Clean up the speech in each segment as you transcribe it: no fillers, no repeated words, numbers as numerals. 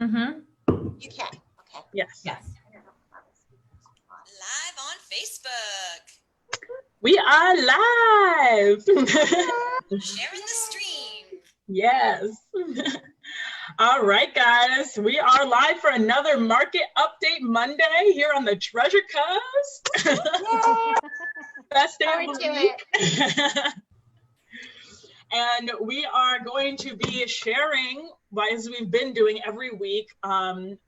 Mm-hmm. You can. Okay. Yes. Yes. Live on Facebook. We are live. Sharing the stream. Yes. All right, guys. We are live for another Market Update Monday here on the Treasure Coast. Best day of the week. And we are going to be sharing, as we've been doing every week,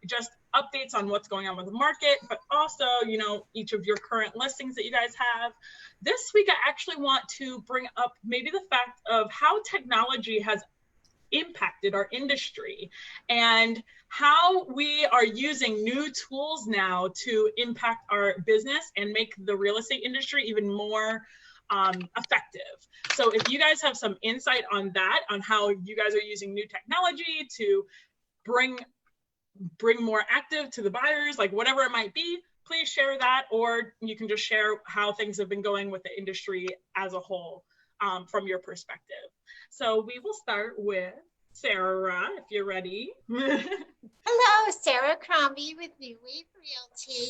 just updates on what's going on with the market, but also, you know, each of your current listings that you guys have. This week, I actually want to bring up maybe the fact of how technology has impacted our industry and how we are using new tools now to impact our business and make the real estate industry even more effective. So if you guys have some insight on that, on how you guys are using new technology to bring more active to the buyers, like whatever it might be, please share that, or you can just share how things have been going with the industry as a whole from your perspective. So we will start with Sarah, if you're ready. Hello, Sarah Crombie with New Wave Realty.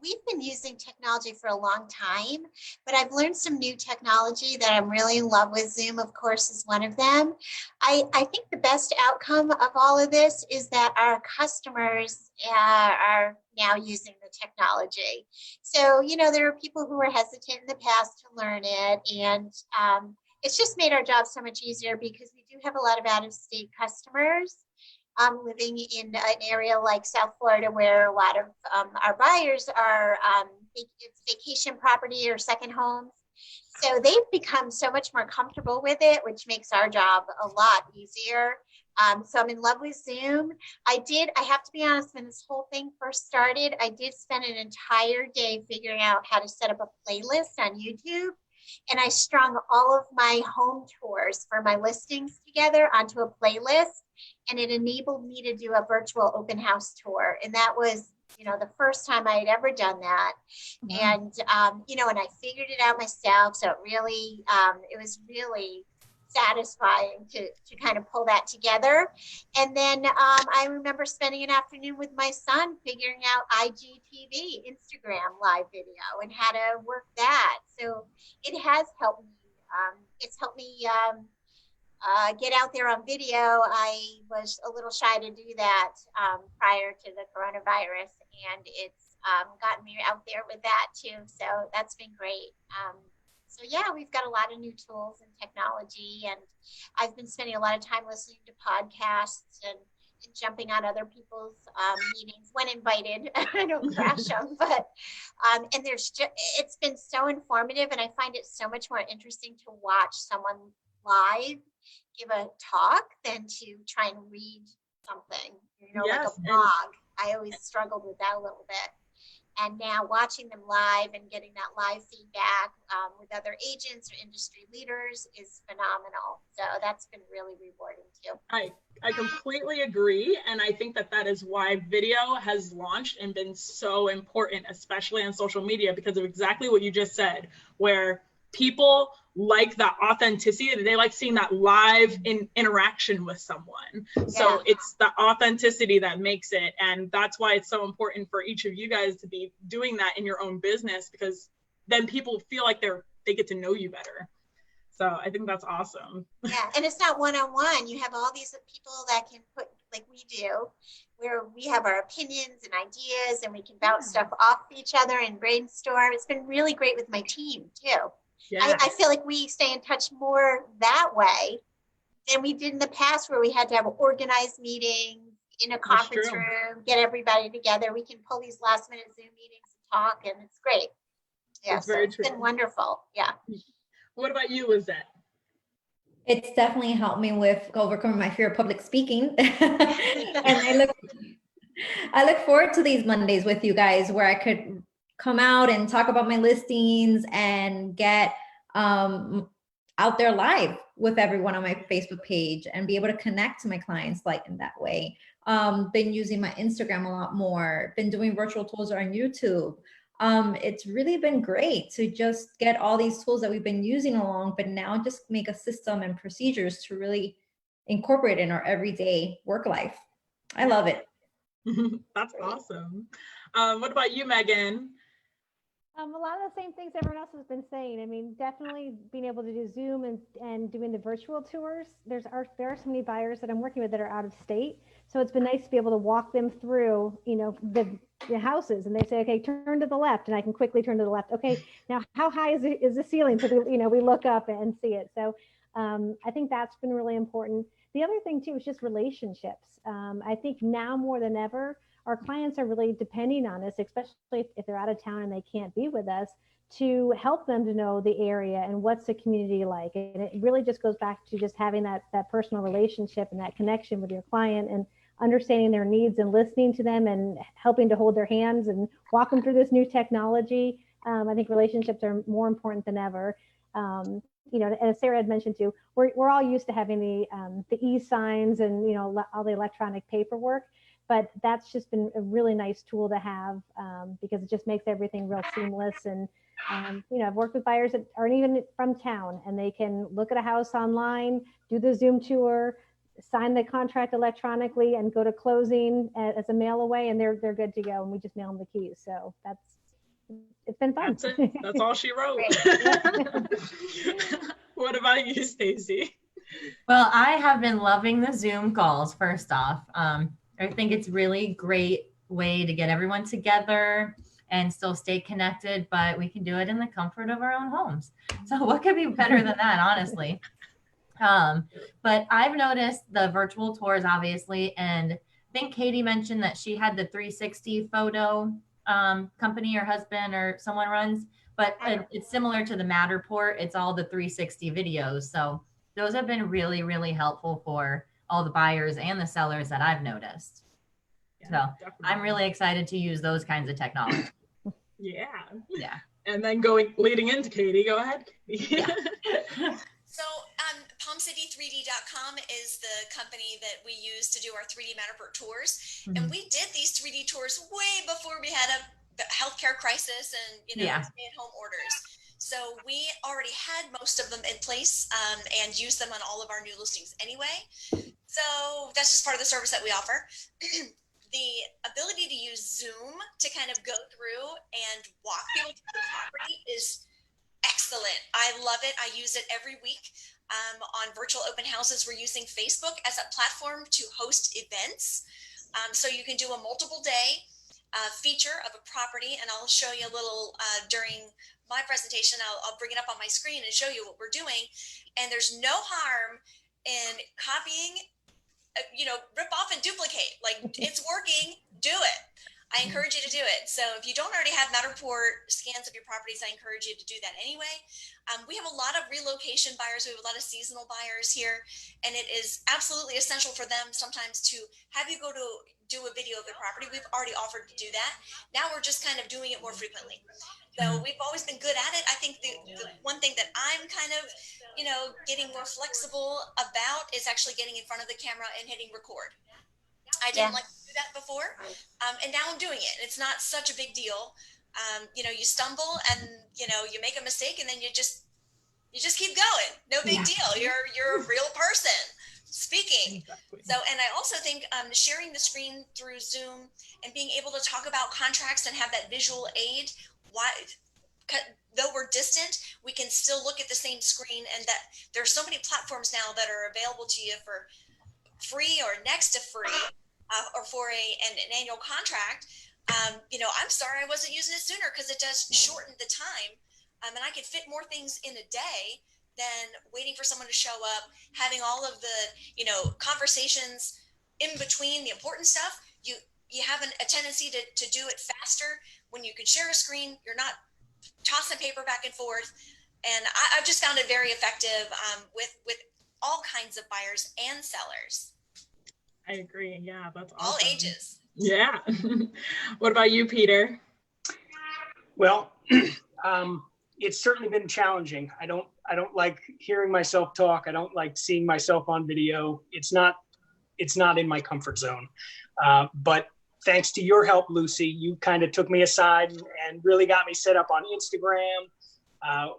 We've been using technology for a long time, but I've learned some new technology that I'm really in love with. Zoom, of course, is one of them. I think the best outcome of all of this is that our customers are now using the technology. So, you know, there are people who were hesitant in the past to learn it, and it's just made our job so much easier because we do have a lot of out-of-state customers living in an area like South Florida where a lot of our buyers are it's vacation property or second homes. So they've become so much more comfortable with it, which makes our job a lot easier. So I'm in love with Zoom. I have to be honest, when this whole thing first started, I did spend an entire day figuring out how to set up a playlist on YouTube. And I strung all of my home tours for my listings together onto a playlist, and it enabled me to do a virtual open house tour. And that was, you know, the first time I had ever done that. Wow. And, you know, and I figured it out myself. So it was really satisfying to kind of pull that together. And then I remember spending an afternoon with my son figuring out IGTV, Instagram live video, and how to work that. So it has helped me. It's helped me get out there on video. I was a little shy to do that prior to the coronavirus, and it's gotten me out there with that too. So that's been great. So yeah, we've got a lot of new tools and technology, and I've been spending a lot of time listening to podcasts and jumping on other people's meetings when invited. I don't crash them, but and it's been so informative, and I find it so much more interesting to watch someone live give a talk than to try and read something, you know, yes, like a blog. I always struggled with that a little bit. And now watching them live and getting that live feedback with other agents or industry leaders is phenomenal. So that's been really rewarding too. I completely agree. And I think that is why video has launched and been so important, especially on social media, because of exactly what you just said, where people like that authenticity. They like seeing that live interaction with someone. Yeah. So it's the authenticity that makes it. And that's why it's so important for each of you guys to be doing that in your own business, because then people feel like they get to know you better. So I think that's awesome. Yeah. And it's not one-on-one. You have all these people that can put, like we do, where we have our opinions and ideas, and we can bounce stuff off each other and brainstorm. It's been really great with my team too. Yes. I feel like we stay in touch more that way than we did in the past, where we had to have organized meetings in a conference room, get everybody together. We can pull these last minute Zoom meetings and talk, and it's great. Yeah, so it's been wonderful. Yeah. What about you, Lizette? It's definitely helped me with overcoming my fear of public speaking. And I look forward to these Mondays with you guys, where I could come out and talk about my listings and get out there live with everyone on my Facebook page and be able to connect to my clients like in that way. Been using my Instagram a lot more, been doing virtual tours on YouTube. It's really been great to just get all these tools that we've been using along, but now just make a system and procedures to really incorporate in our everyday work life. I love it. That's awesome. What about you, Megan? A lot of the same things everyone else has been saying. I mean, definitely being able to do Zoom and doing the virtual tours. There are so many buyers that I'm working with that are out of state. So it's been nice to be able to walk them through, the houses, and they say, okay, turn to the left, and I can quickly turn to the left. Okay, now how high is the ceiling? So we look up and see it. So I think that's been really important. The other thing too is just relationships. I think now more than ever, our clients are really depending on us, especially if they're out of town and they can't be with us, to help them to know the area and what's the community like. And it really just goes back to just having that personal relationship and that connection with your client and understanding their needs and listening to them and helping to hold their hands and walk them through this new technology. I think relationships are more important than ever. As Sarah had mentioned too, we're all used to having the e-signs and all the electronic paperwork. But that's just been a really nice tool to have because it just makes everything real seamless. And, I've worked with buyers that aren't even from town, and they can look at a house online, do the Zoom tour, sign the contract electronically, and go to closing as a mail away, and they're good to go. And we just mail them the keys. So it's been fun. That's it. That's all she wrote. What about you, Stacy? Well, I have been loving the Zoom calls, first off. I think it's really great way to get everyone together and still stay connected, but we can do it in the comfort of our own homes. So what could be better than that, honestly? But I've noticed the virtual tours, obviously, and I think Katie mentioned that she had the 360 photo company her husband or someone runs, but it's similar to the Matterport. It's all the 360 videos. So those have been really, really helpful for all the buyers and the sellers that I've noticed. Yeah, so definitely. I'm really excited to use those kinds of technology. Yeah. And then leading into Katie, go ahead. Yeah. So PalmCity3D.com is the company that we use to do our 3D Matterport tours. Mm-hmm. And we did these 3D tours way before we had a healthcare crisis and, stay-at-home orders. So we already had most of them in place and used them on all of our new listings anyway. So that's just part of the service that we offer. The ability to use Zoom to kind of go through and walk people through the property is excellent. I love it. I use it every week. On virtual open houses, we're using Facebook as a platform to host events. So you can do a multiple day feature of a property, and I'll show you a little during my presentation. I'll bring it up on my screen and show you what we're doing. And there's no harm in copying, rip off and duplicate. Like, it's working, do it. I encourage you to do it. So if you don't already have Matterport scans of your properties, I encourage you to do that anyway. We have a lot of relocation buyers. We have a lot of seasonal buyers here, and it is absolutely essential for them sometimes to have you go to do a video of their property. We've already offered to do that. Now we're just kind of doing it more frequently. So we've always been good at it. I think the one thing that I'm kind of, getting more flexible about is actually getting in front of the camera and hitting record. I didn't like to do that before, and now I'm doing it. It's not such a big deal. You stumble and you make a mistake, and then you just keep going. No big deal. You're a real person speaking. Exactly. So, and I also think sharing the screen through Zoom and being able to talk about contracts and have that visual aid, though we're distant, we can still look at the same screen, and that there are so many platforms now that are available to you for free or next to free, or for an annual contract. I'm sorry I wasn't using it sooner, because it does shorten the time, and I can fit more things in a day than waiting for someone to show up, having all of the conversations in between the important stuff. You have a tendency to do it faster when you can share a screen. You're not tossing paper back and forth, and I've just found it very effective with all kinds of buyers and sellers. I agree. Yeah, that's awesome. All ages. Yeah. What about you, Peter? Well, it's certainly been challenging. I don't like hearing myself talk. I don't like seeing myself on video. It's not in my comfort zone. But thanks to your help, Lucy, you kind of took me aside and really got me set up on Instagram,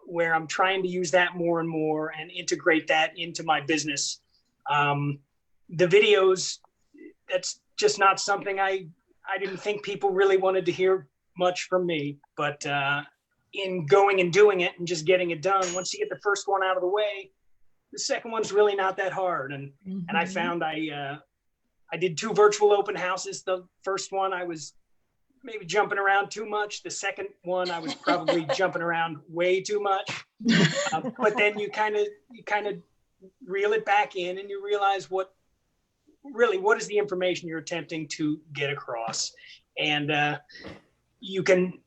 where I'm trying to use that more and more and integrate that into my business. The videos, that's just not something I didn't think people really wanted to hear much from me. But in going and doing it and just getting it done, once you get the first one out of the way, the second one's really not that hard. And I found I did 2 virtual open houses. The first one I was maybe jumping around too much. The second one I was probably jumping around way too much. But then you kind of reel it back in and you realize what is the information you're attempting to get across. And you can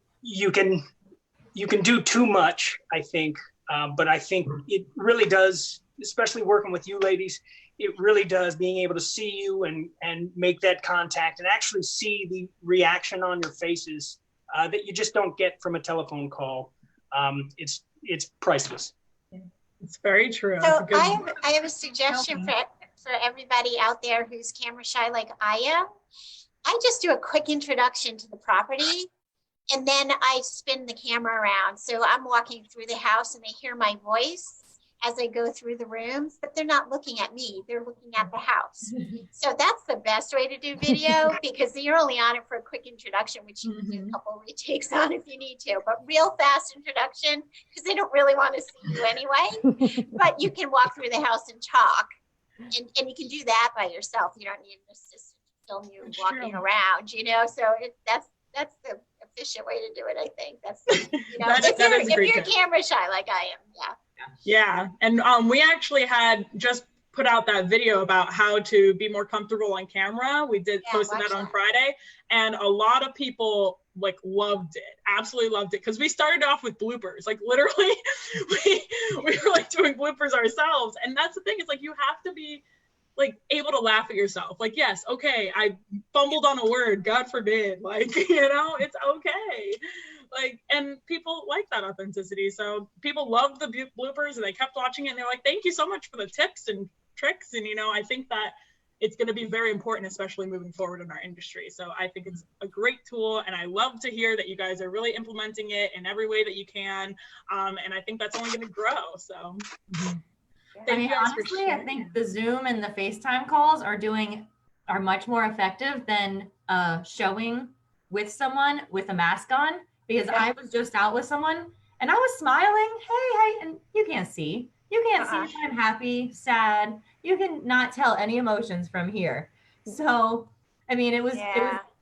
do too much, I think. But I think it really does, especially working with you ladies, it really does, being able to see you and make that contact and actually see the reaction on your faces that you just don't get from a telephone call. It's priceless. It's very true. So I have a suggestion for everybody out there who's camera shy like I am. I just do a quick introduction to the property and then I spin the camera around. So I'm walking through the house and they hear my voice as I go through the rooms, but they're not looking at me, they're looking at the house. So that's the best way to do video because you're only on it for a quick introduction, which you can do a couple of retakes on if you need to, but real fast introduction because they don't really want to see you anyway, but you can walk through the house and talk and you can do that by yourself. You don't need an assistant to film you walking around, so that's the efficient way to do it, I think. That's, if you're camera shy like I am, Yeah, and we actually had just put out that video about how to be more comfortable on camera. We posted that on Friday, and a lot of people loved it, absolutely loved it, because we started off with bloopers. Literally, we were doing bloopers ourselves, and that's the thing. It's you have to be able to laugh at yourself. Yes, okay, I fumbled on a word, God forbid. It's okay. And people like that authenticity. So people love the bloopers and they kept watching it and they're like, thank you so much for the tips and tricks. And, I think that it's going to be very important, especially moving forward in our industry. So I think it's a great tool. And I love to hear that you guys are really implementing it in every way that you can. And I think that's only going to grow. So honestly, I think the Zoom and the FaceTime calls are much more effective than showing with someone with a mask on. Because I was just out with someone and I was smiling, hey, and you can't see if I'm happy, sad. You can not tell any emotions from here. So, it was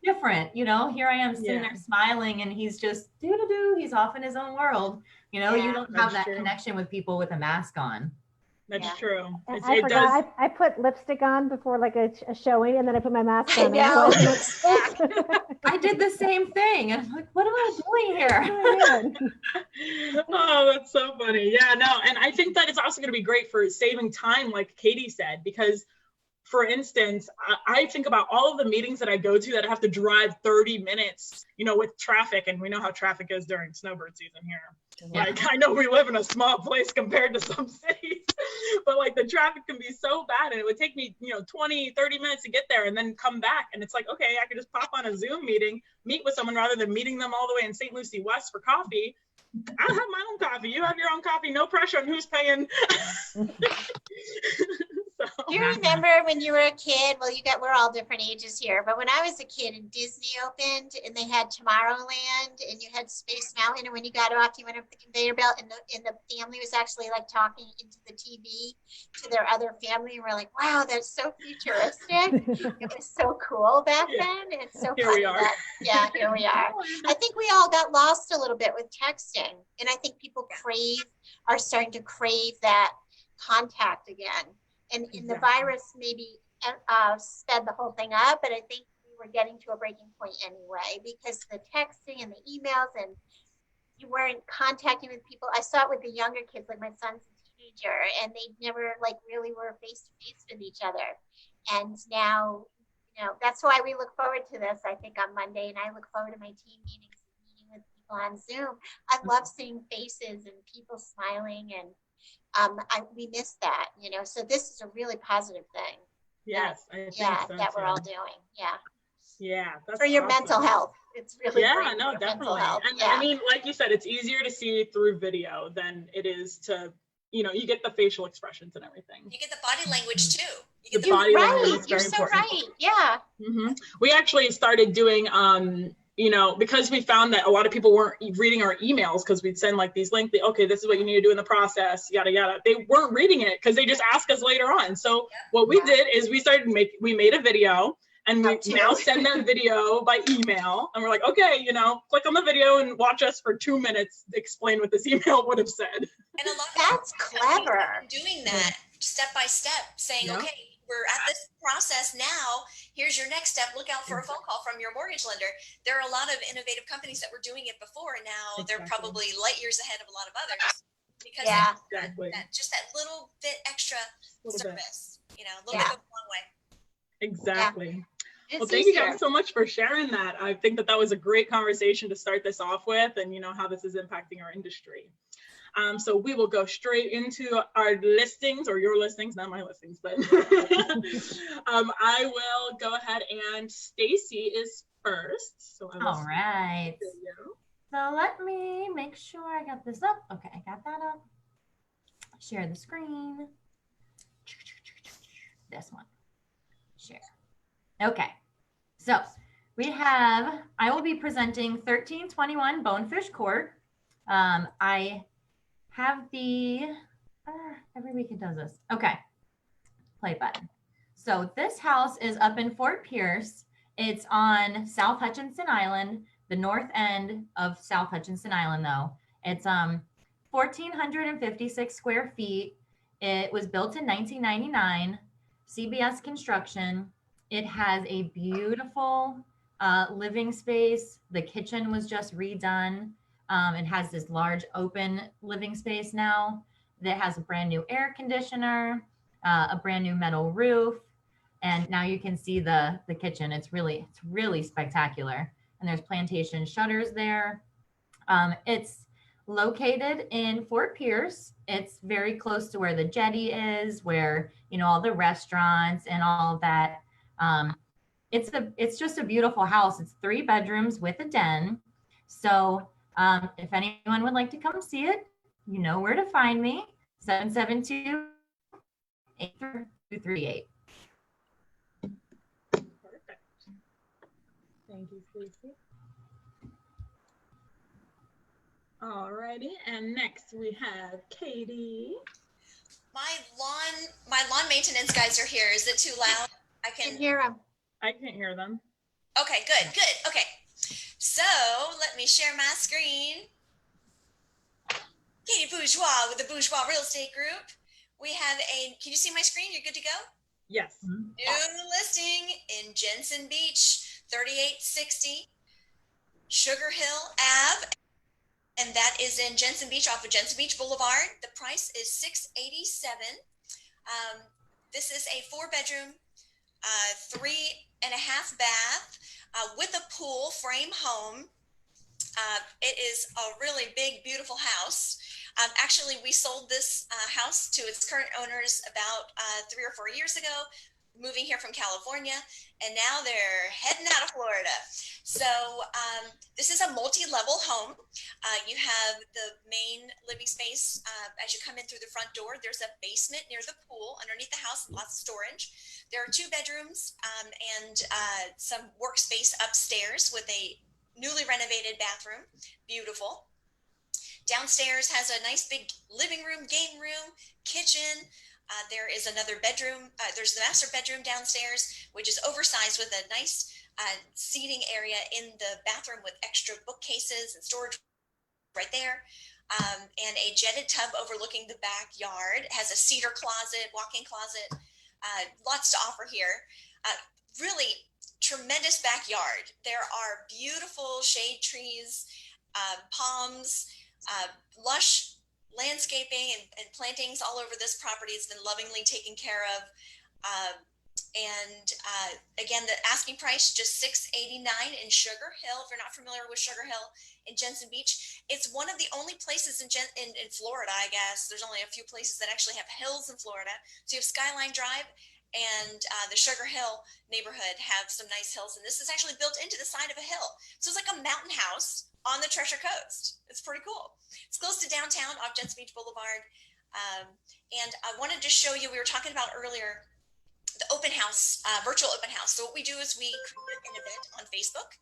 different, here I am sitting there smiling and he's just he's off in his own world. You don't have that connection with people with a mask on. That's true. I forgot. I put lipstick on before a showing, and then I put my mask on. I did the same thing. And I'm like, what am I doing here? Oh, that's so funny. Yeah, no. And I think that it's also going to be great for saving time, like Katie said, because for instance, I think about all of the meetings that I go to that I have to drive 30 minutes, with traffic. And we know how traffic is during snowbird season here. Yeah. I know we live in a small place compared to some cities, but the traffic can be so bad and it would take me, 20, 30 minutes to get there and then come back. And it's okay, I could just pop on a Zoom meeting, meet with someone rather than meeting them all the way in St. Lucie West for coffee. I have my own coffee. You have your own coffee. No pressure on who's paying. Do you remember when you were a kid? Well, we're all different ages here, but when I was a kid and Disney opened and they had Tomorrowland and you had Space Mountain, and when you got off, you went up the conveyor belt and the family was actually talking into the TV to their other family. And we're like, wow, that's so futuristic. It was so cool back then. It's so here we are. Here we are. I think we all got lost a little bit with texting. And I think people are starting to crave that contact again. And the virus maybe sped the whole thing up, but I think we were getting to a breaking point anyway because the texting and the emails and you weren't contacting with people. I saw it with the younger kids, like my son's a teenager, and they never really were face to face with each other. And now, that's why we look forward to this, I think, on Monday, and I look forward to my team meetings and meeting with people on Zoom. I love seeing faces and people smiling and we miss that, so this is a really positive thing. Yes, I think so that we're all doing. That's for your mental health. It's really great no, definitely. And like you said, it's easier to see through video than it is to you get the facial expressions and everything. You get the body language too. You get the body language. You're so right. Yeah. We actually started doing, because we found that a lot of people weren't reading our emails because we'd send like these links, okay, this is what you need to do in the process, yada, yada. They weren't reading it because they just ask us later on. So what we did is we made a video, and we now send that video by email, and we're like, okay, click on the video and watch us for 2 minutes explain what this email would have said. And a lot of that's clever. Doing that step by step, saying, okay, we're at this process now. Here's your next step. Look out for a phone call from your mortgage lender. There are a lot of innovative companies that were doing it before, and now they're probably light years ahead of a lot of others because just that little bit extra service, a little bit goes a long way. Exactly. Well, thank you guys so much for sharing that. I think that was a great conversation to start this off with, and how this is impacting our industry. So we will go straight into our listings, or your listings, not my listings, but I will go ahead, and Stacy is first. So all right. So let me make sure I got this up. Okay, I got that up. Share the screen. This one. Share. Okay. So I will be presenting 1321 Bonefish Court. I have every week it does this. Okay. Play button. So this house is up in Fort Pierce. It's on South Hutchinson Island, the north end of South Hutchinson Island though. It's 1,456 square feet. It was built in 1999, CBS construction. It has a beautiful living space. The kitchen was just redone. It has this large open living space now that has a brand new air conditioner, a brand new metal roof. And now you can see the kitchen. It's really spectacular. And there's plantation shutters there. It's located in Fort Pierce. It's very close to where the jetty is, where, all the restaurants and all of that. It's just a beautiful house. It's 3 bedrooms with a den. So if anyone would like to come see it, you know where to find me, 772-8238. Perfect. Thank you, Stacey. Alrighty, and next we have Katie. My lawn maintenance guys are here. Is it too loud? I can hear them. I can't hear them. Okay, good. Okay. So let me share my screen. Katie Bourgeois with the Bourgeois Real Estate Group. We have can you see my screen? You're good to go? Yes. New listing in Jensen Beach, 3860 Sugar Hill Ave. And that is in Jensen Beach, off of Jensen Beach Boulevard. The price is $687. This is a 4-bedroom, 3.5 bath with a pool frame home. It is a really big, beautiful house. Actually, we sold this house to its current owners about 3 or 4 years ago, moving here from California, and now they're heading out of Florida. So this is a multi-level home. You have the main living space. As you come in through the front door, there's a basement near the pool. Underneath the house, lots of storage. There are 2 bedrooms and some workspace upstairs with a newly renovated bathroom. Beautiful. Downstairs has a nice big living room, game room, kitchen. There is another bedroom. There's the master bedroom downstairs, which is oversized with a nice seating area in the bathroom with extra bookcases and storage right there. And a jetted tub overlooking the backyard. It has a cedar closet, walk-in closet. Lots to offer here. Really tremendous backyard. There are beautiful shade trees, palms, lush landscaping and plantings all over this property. It's been lovingly taken care of. Again, the asking price just $689 in Sugar Hill. If you're not familiar with Sugar Hill in Jensen Beach, it's one of the only places in Florida, I guess. There's only a few places that actually have hills in Florida. So you have Skyline Drive and the Sugar Hill neighborhood have some nice hills. And this is actually built into the side of a hill. So it's like a mountain house on the Treasure Coast. It's pretty cool. It's close to downtown off Jensen Beach Boulevard. And I wanted to show you, we were talking about earlier, the open house, virtual open house. So what we do is we create an event on Facebook,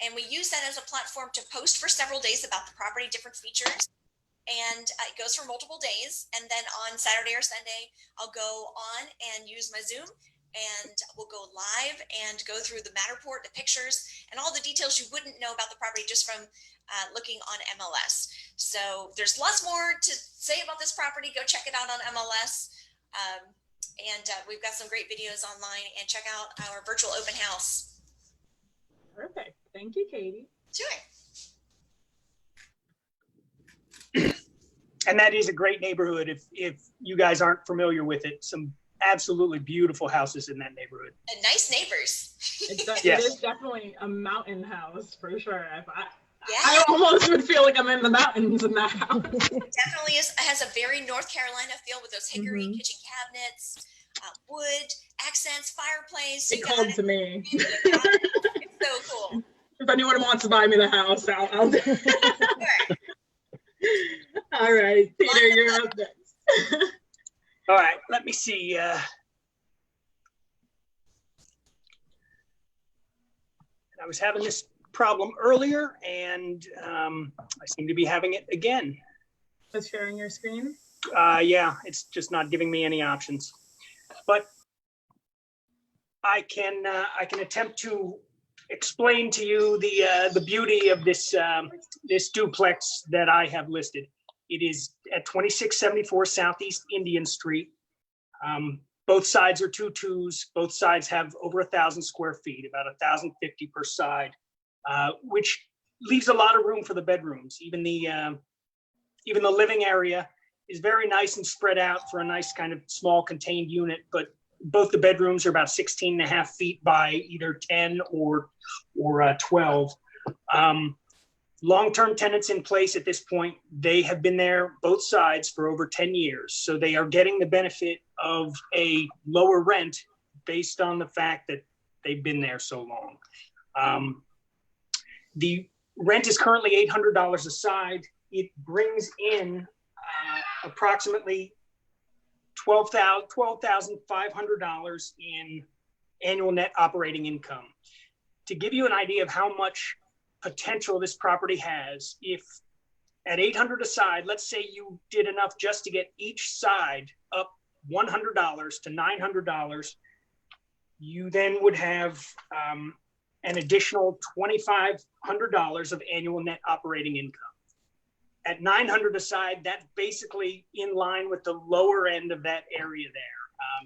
and we use that as a platform to post for several days about the property, different features. And it goes for multiple days. And then on Saturday or Sunday, I'll go on and use my Zoom, and we'll go live and go through the Matterport, the pictures, and all the details you wouldn't know about the property just from looking on MLS. So there's lots more to say about this property. Go check it out on MLS. And we've got some great videos online, and check out our virtual open house. Perfect. Thank you, Katie. Sure. And that is a great neighborhood. If you guys aren't familiar with it, some absolutely beautiful houses in that neighborhood. And nice neighbors. It Yes. is definitely a mountain house for sure. Yeah. I almost would feel like I'm in the mountains in that house. It definitely is. It has a very North Carolina feel with those hickory kitchen cabinets, wood, accents, fireplace. It called to me. It's so cool. If anyone wants to buy me the house, I'll do it. Sure. All right, Peter, you're up next. All right, let me see. I was having this problem earlier, and I seem to be having it again. Just sharing your screen? Yeah, it's just not giving me any options. But I can attempt to explain to you the beauty of this this duplex that I have listed. It is at 2674 Southeast Indian Street. Both sides are 2-2s. Both sides have over 1,000 square feet, about 1,050 per side, which leaves a lot of room for the bedrooms. Even the living area is very nice and spread out for a nice kind of small contained unit. But both the bedrooms are about 16 and a half feet by either 10 or 12. Long-term tenants in place at this point. They have been there, both sides, for over 10 years. So they are getting the benefit of a lower rent based on the fact that they've been there so long. The rent is currently $800 a side. It brings in approximately $12,500 in annual net operating income. To give you an idea of how much potential this property has, if at $800 a side, let's say you did enough just to get each side up $100 to $900, you then would have an additional $2,500 of annual net operating income. At $900 a side, that's basically in line with the lower end of that area there.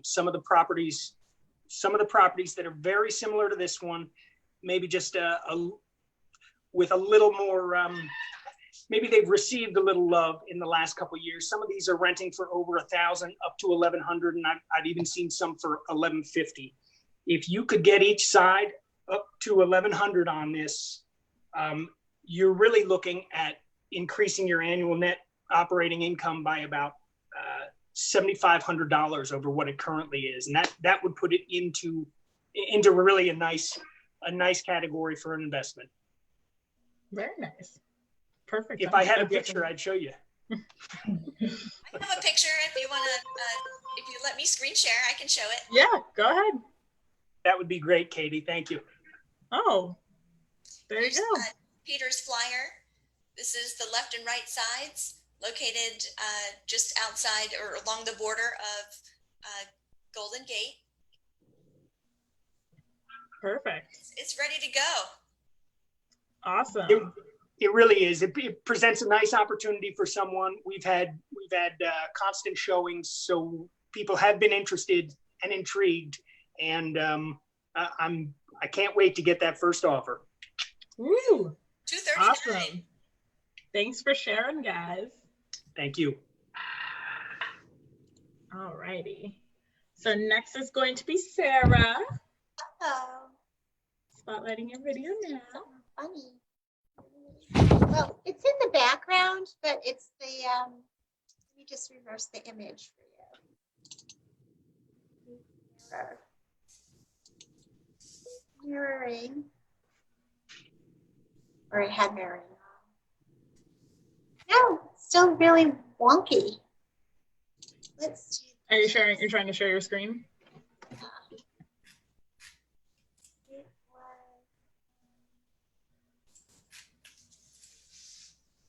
Some of the properties that are very similar to this one, maybe just with a little more, maybe they've received a little love in the last couple of years. Some of these are renting for over 1,000 up to 1,100, and I've even seen some for 1,150. If you could get each side up to 1,100 on this, you're really looking at increasing your annual net operating income by about $7,500 over what it currently is, and that would put it into really a nice category for an investment. Very nice. Perfect. If I had a picture, I'd show you. I have a picture. If you want to, if you let me screen share, I can show it. Yeah, go ahead. That would be great, Katie. Thank you. Oh, there you go. Peter's flyer. This is the left and right sides, located just outside or along the border of Golden Gate. Perfect. It's ready to go. Awesome. It really is. It presents a nice opportunity for someone. We've had constant showings, so people have been interested and intrigued, and I can't wait to get that first offer. Woo! $239. Awesome. Thanks for sharing, guys. Thank you. All righty. So next is going to be Sarah. Oh, Spotlighting your video now. funny. Well, it's in the background, but it's the, let me just reverse the image for you. Mirroring. Or it had mirroring on. No, still really wonky. let's do. Are you sharing? You're trying to share your screen?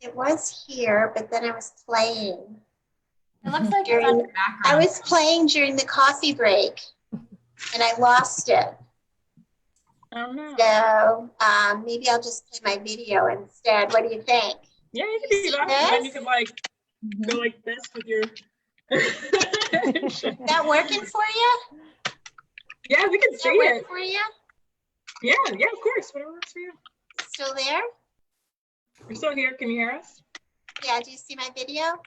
It was here, but then I was playing. It looks like during, it's on the background. I was playing during the coffee break, and I lost it. Oh no. So maybe I'll just play my video instead. What do you think? Yeah, you can do that. And then you can like go like this with your. That working for you? Yeah, we can Does see that work it. for you? Yeah, of course. Whatever works for you. Still there? We're still here. Can you hear us? Yeah, do you see my video?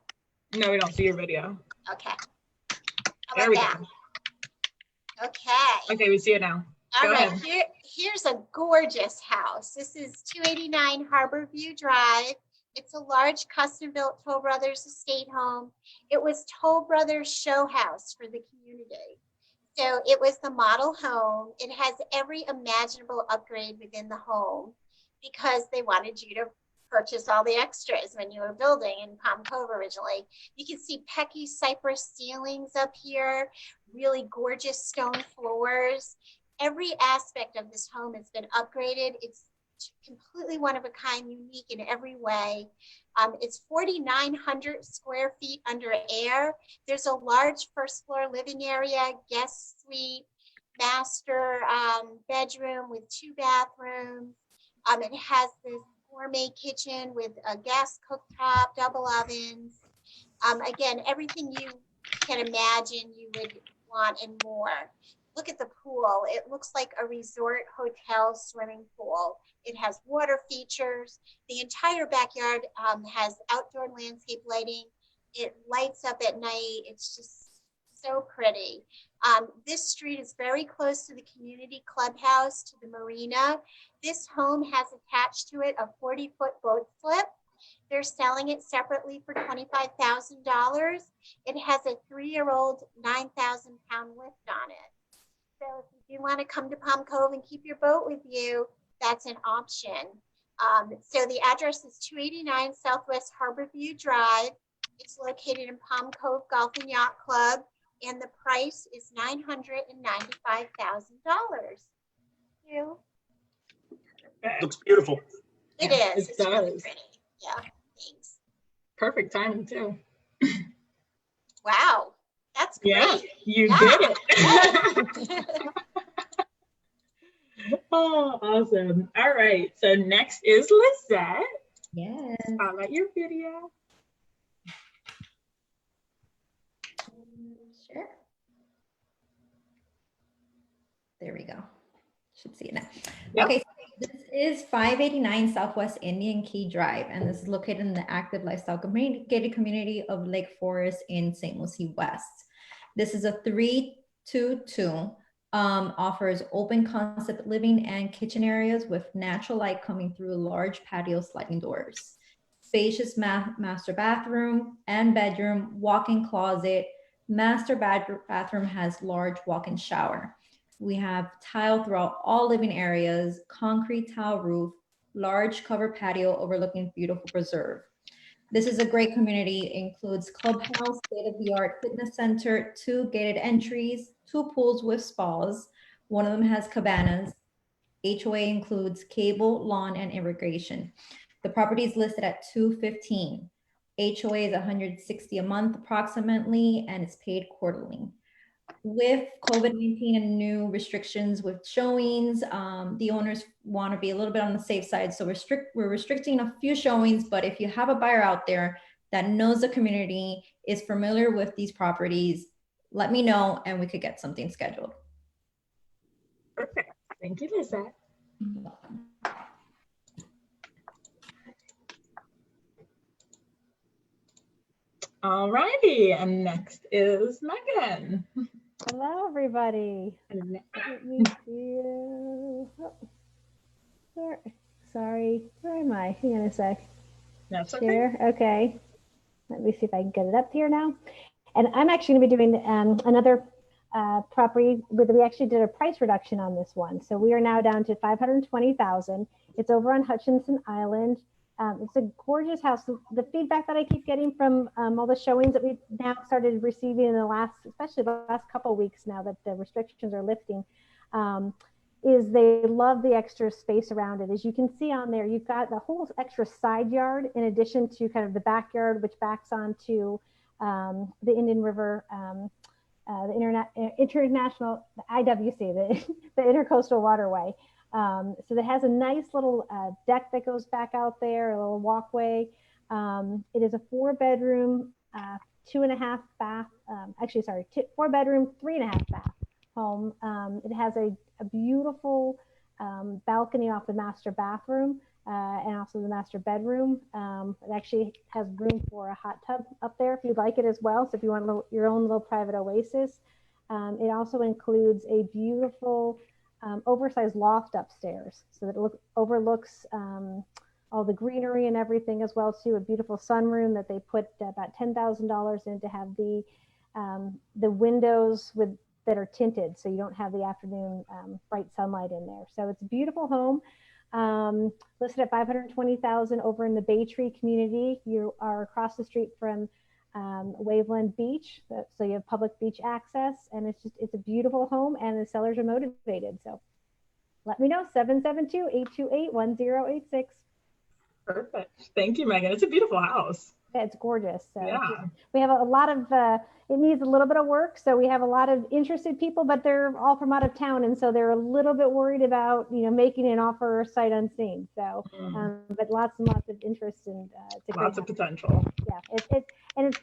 No, we don't see your video. Okay. How There about we that? go. Okay. Okay, we see it now. All Go right, ahead. here's a gorgeous house. This is 289 Harbor View Drive. It's a large custom-built Toll Brothers estate home. It was Toll Brothers show house for the community. So it was the model home. It has every imaginable upgrade within the home because they wanted you to purchase all the extras when you were building in Palm Cove originally. You can see Pecky cypress ceilings up here, really gorgeous stone floors. Every aspect of this home has been upgraded. It's completely one of a kind, unique in every way. It's 4,900 square feet under air. There's a large first floor living area, guest suite, master bedroom with 2 bathrooms. It has this gourmet kitchen with a gas cooktop, double ovens. Again, everything you can imagine you would want and more. Look at the pool. It looks like a resort hotel swimming pool. It has water features. The entire backyard has outdoor landscape lighting. It lights up at night. It's just so pretty. This street is very close to the community clubhouse, to the marina. This home has attached to it a 40-foot boat slip. They're selling it separately for $25,000. It has a 3-year-old 9,000-pound lift on it. So if you do want to come to Palm Cove and keep your boat with you, that's an option. So the address is 289 Southwest Harborview Drive. It's located in Palm Cove Golf and Yacht Club, and the price is $995,000. Looks beautiful. It is. It It's really does. pretty. Yeah, thanks. Perfect timing too. Wow, that's great. Yeah, you Yeah. did it. Oh, awesome. All right. So next is Lizette. Yes. Spotlight your video. Sure. There we go. Should see it now. Yep. Okay, so this is 589 Southwest Indian Key Drive, and this is located in the active lifestyle gated community of Lake Forest in St. Lucie West. This is a 322. Offers open concept living and kitchen areas with natural light coming through large patio sliding doors. Spacious master bathroom and bedroom, walk-in closet. Master bathroom has large walk-in shower. We have tile throughout all living areas, concrete tile roof, large covered patio overlooking beautiful preserve. This is a great community. It includes clubhouse, state-of-the-art fitness center, 2 gated entries, 2 pools with spas. One of them has cabanas. HOA includes cable, lawn, and irrigation. The property is listed at $215. HOA is $160 a month approximately, and it's paid quarterly. With COVID-19 and new restrictions with showings, the owners want to be a little bit on the safe side. So we're restricting a few showings, but if you have a buyer out there that knows the community, is familiar with these properties, let me know and we could get something scheduled. Perfect. Thank you, Lizette. All righty. And next is Megan. Hello, everybody. Let me see. Sorry, where am I? Hang on a sec. That's okay. Share. Okay. Let me see if I can get it up here now. And I'm actually going to be doing another property where we actually did a price reduction on this one. So we are now down to $520,000. It's over on Hutchinson Island. It's a gorgeous house. The feedback that I keep getting from all the showings that we've now started receiving in the last, especially the last couple of weeks now that the restrictions are lifting, is they love the extra space around it. As you can see on there, you've got the whole extra side yard in addition to kind of the backyard, which backs onto the Indian River, the international, the IWC, the Intercoastal Waterway. So that has a nice little deck that goes back out there, a little walkway. It is a 4-bedroom, 2.5 bath, 4-bedroom, 3.5 bath home. It has a beautiful balcony off the master bathroom and also the master bedroom. It actually has room for a hot tub up there if you'd like it as well. So if you want your own little private oasis. It also includes a beautiful oversized loft upstairs, so that it overlooks all the greenery and everything as well too. A beautiful sunroom that they put about $10,000 in to have the windows that are tinted, so you don't have the afternoon bright sunlight in there. So it's a beautiful home, listed at $520,000 over in the Bay Tree community. You are across the street from Waveland Beach, so you have public beach access, and it's a beautiful home, and the sellers are motivated. So let me know, 772-828-1086. Perfect. Thank you, Megan. It's a beautiful house. Yeah, it's gorgeous. So yeah. We have a lot of, it needs a little bit of work. So we have a lot of interested people, but they're all from out of town. And so they're a little bit worried about, making an offer sight unseen. So, but lots and lots of interest and lots of potential. Yeah.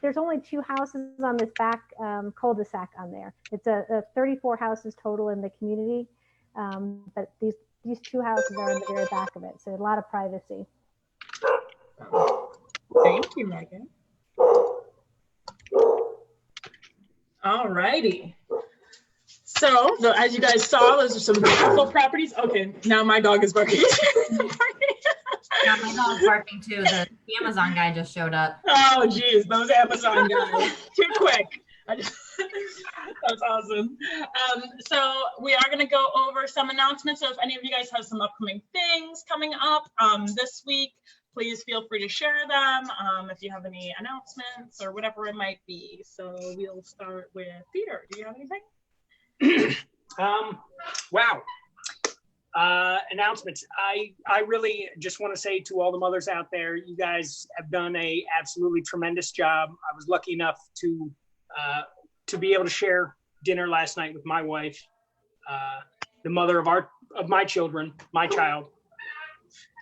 There's only 2 houses on this back cul-de-sac on there. It's a 34 houses total in the community. But these 2 houses are in the very back of it. So a lot of privacy. Thank you, Megan. All righty. So, as you guys saw, those are some beautiful properties. Okay, now my dog is barking. Yeah, my dog's barking too. The Amazon guy just showed up. Oh, geez, those Amazon guys. Too quick. That's awesome. So we are going to go over some announcements. So if any of you guys have some upcoming things coming up this week, please feel free to share them if you have any announcements or whatever it might be. So we'll start with Peter. Do you have anything? Wow. Announcements. I really just want to say to all the mothers out there, you guys have done a absolutely tremendous job. I was lucky enough to be able to share dinner last night with my wife, the mother of my children, my child,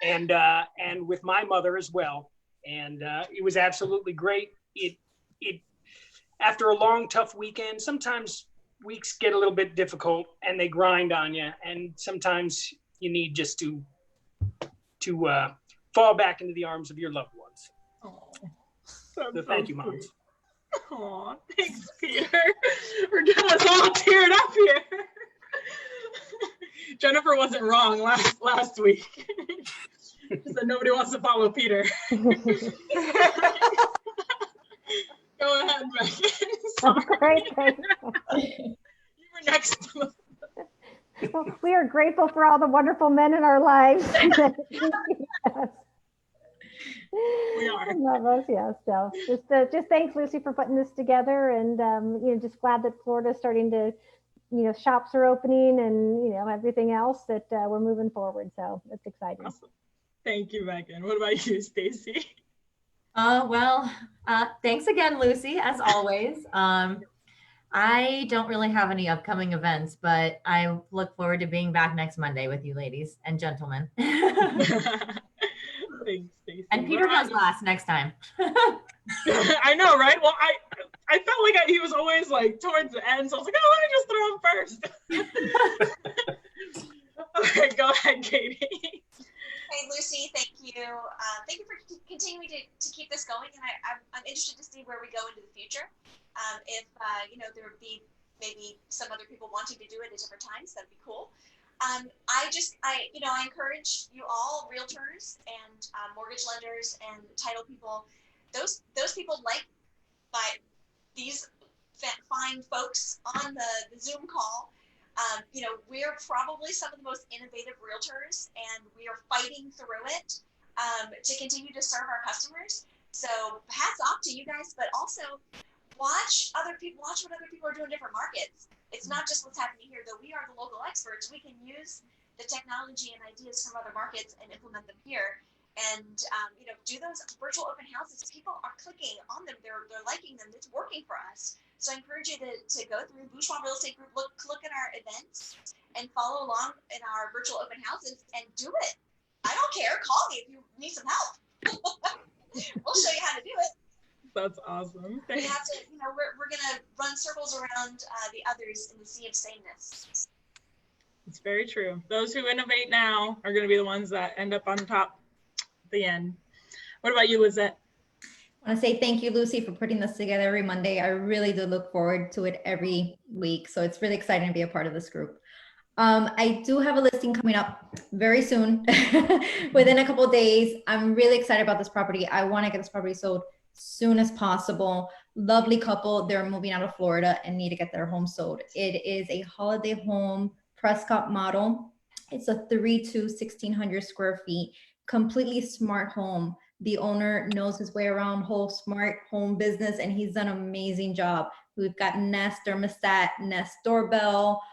and with my mother as well. And it was absolutely great. It after a long, tough weekend, sometimes weeks get a little bit difficult and they grind on you. And sometimes you need just to fall back into the arms of your loved ones. So thank you, Moms. Oh, thanks, Peter. We're getting us all teared up here. Jennifer wasn't wrong last week. She said nobody wants to follow Peter. Go ahead, Megan. Great. You were next. Well, we are grateful for all the wonderful men in our lives. We are. I love us, yes. So just thanks, Lucy, for putting this together, and just glad that Florida's starting to, shops are opening, and everything else that we're moving forward. So it's exciting. Awesome. Thank you, Megan. What about you, Stacy? Thanks again, Lucy, as always. I don't really have any upcoming events, but I look forward to being back next Monday with you ladies and gentlemen. Thanks, Stacy. And Peter goes last next time. I know, right? Well, I felt like he was always like towards the end, so I was like, oh, let me just throw him first. All right, go ahead, Katie. Hey, Lucy, thank you. Thank you for continuing to keep this going, and I'm interested to see where we go into the future. If there would be maybe some other people wanting to do it at different times, that'd be cool. I encourage you all, realtors and mortgage lenders and title people, those people by these fine folks on the Zoom call. We're probably some of the most innovative realtors, and we are fighting through it. to continue to serve our customers. So hats off to you guys, but also watch what other people are doing in different markets. It's not just what's happening here, though we are the local experts. We can use the technology and ideas from other markets and implement them here. And do those virtual open houses. People are clicking on them. They're liking them. It's working for us. So I encourage you to go through Bourgeois Real Estate Group, look at our events, and follow along in our virtual open houses and do it. I don't care. Call me if you need some help. We'll show you how to do it. That's awesome. We have to, we're going to run circles around the others in the sea of sameness. It's very true. Those who innovate now are going to be the ones that end up on top at the end. What about you, Lizette? I want to say thank you, Lucy, for putting this together every Monday. I really do look forward to it every week. So it's really exciting to be a part of this group. I do have a listing coming up very soon, within a couple of days. I'm really excited about this property. I want to get this property sold soon as possible. Lovely couple. They're moving out of Florida and need to get their home sold. It is a holiday home, Prescott model. It's a 1,600 square feet, completely smart home. The owner knows his way around whole smart home business, and he's done an amazing job. We've got Nest thermostat, Nest doorbell,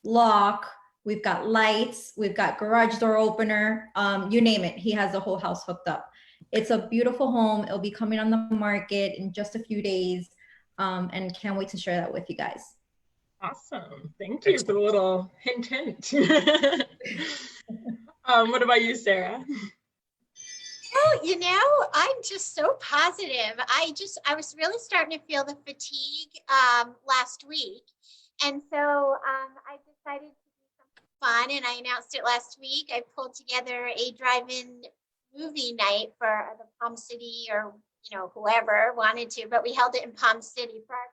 lock, we've got lights, we've got garage door opener, you name it. He has the whole house hooked up. It's a beautiful home. It'll be coming on the market in just a few days, and can't wait to share that with you guys. Awesome. Thank you for the little hint. What about you, Sarah? Well, I'm just so positive. I was really starting to feel the fatigue last week. And so I decided to do something fun, and I announced it last week. I pulled together a drive-in movie night for the Palm City, or whoever wanted to, but we held it in Palm City for our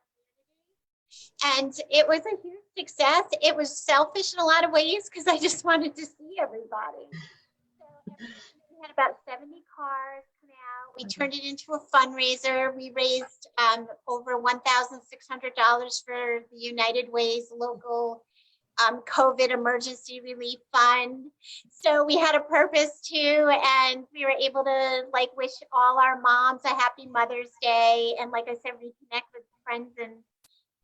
community. And it was a huge success. It was selfish in a lot of ways because I just wanted to see everybody. So we had about 70 cars come out. We turned it into a fundraiser. We raised over $1,600 for the United Way's local COVID emergency relief fund. So we had a purpose too, and we were able to wish all our moms a happy Mother's Day, and like I said, reconnect with friends and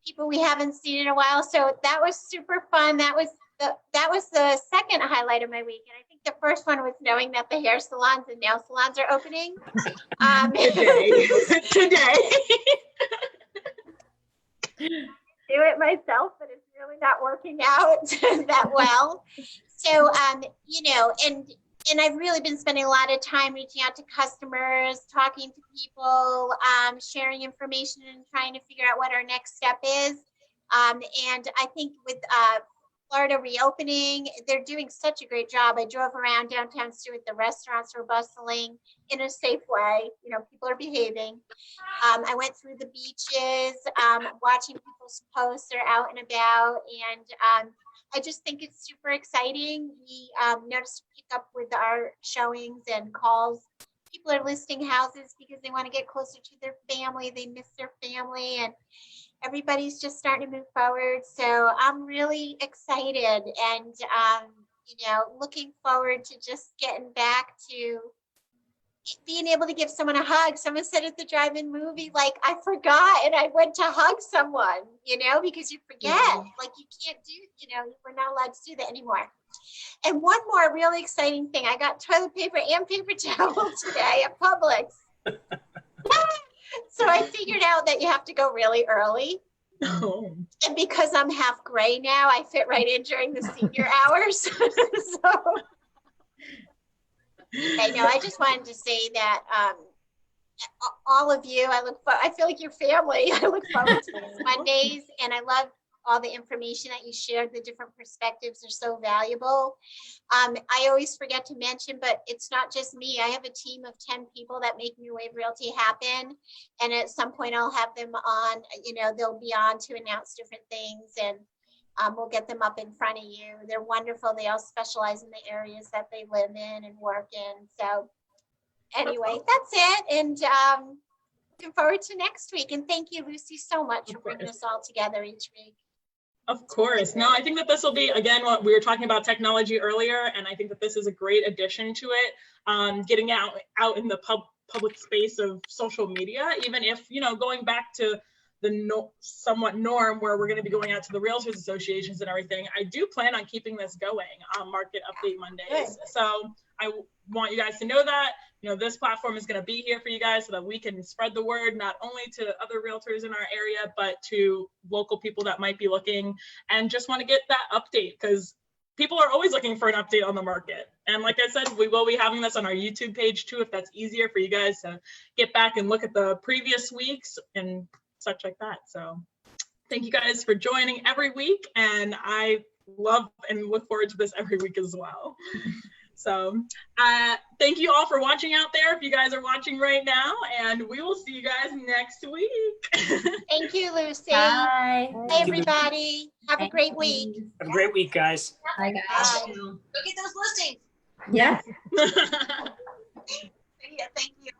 people we haven't seen in a while. So that was super fun. That was the second highlight of my week, and I think the first one was knowing that the hair salons and nail salons are opening Today. Do it myself, but it's really not working out that well. So, and I've really been spending a lot of time reaching out to customers, talking to people, sharing information, and trying to figure out what our next step is. And I think with Florida reopening, they're doing such a great job. I drove around downtown Stewart. The restaurants were bustling in a safe way. People are behaving. I went through the beaches, watching people's posts. They're out and about, and I just think it's super exciting. We noticed a pick up with our showings and calls. People are listing houses because they want to get closer to their family. They miss their family, and everybody's just starting to move forward. So I'm really excited, and looking forward to just getting back to being able to give someone a hug. Someone said at the drive-in movie, I forgot, and I went to hug someone, because you forget, you can't do, we're not allowed to do that anymore. And one more really exciting thing, I got toilet paper and paper towel today at Publix. So I figured out that you have to go really early. Oh. And because I'm half gray now, I fit right in during the senior hours. So I know, I just wanted to say that all of you, I feel like your family. I look forward to these Mondays, and I love all the information that you shared. The different perspectives are so valuable. I always forget to mention, but it's not just me. I have a team of 10 people that make New Wave Realty happen. And at some point I'll have them on, they'll be on to announce different things, and we'll get them up in front of you. They're wonderful. They all specialize in the areas that they live in and work in. So anyway, that's it. And looking forward to next week. And thank you, Lucy, so much for bringing us all together each week. Of course. No, I think that this will be, again, what we were talking about technology earlier, and I think that this is a great addition to it. Getting out in the public space of social media, even if, you know, going back to the somewhat norm where we're going to be going out to the Realtors associations and everything, I do plan on keeping this going on Market Update Mondays. So I want you guys to know that, you know, this platform is going to be here for you guys so that we can spread the word, not only to other realtors in our area, but to local people that might be looking and just want to get that update, because people are always looking for an update on the market. And like I said, we will be having this on our YouTube page too, if that's easier for you guys to get back and look at the previous weeks and such like that. So thank you guys for joining every week. And I love and look forward to this every week as well. So thank you all for watching out there, if you guys are watching right now, and we will see you guys next week. Thank you, Lucy. Bye. Hey, everybody. Have a great week. Have a great week, guys. Bye, guys. Bye. Go get those listings. Yes. Yeah, thank you.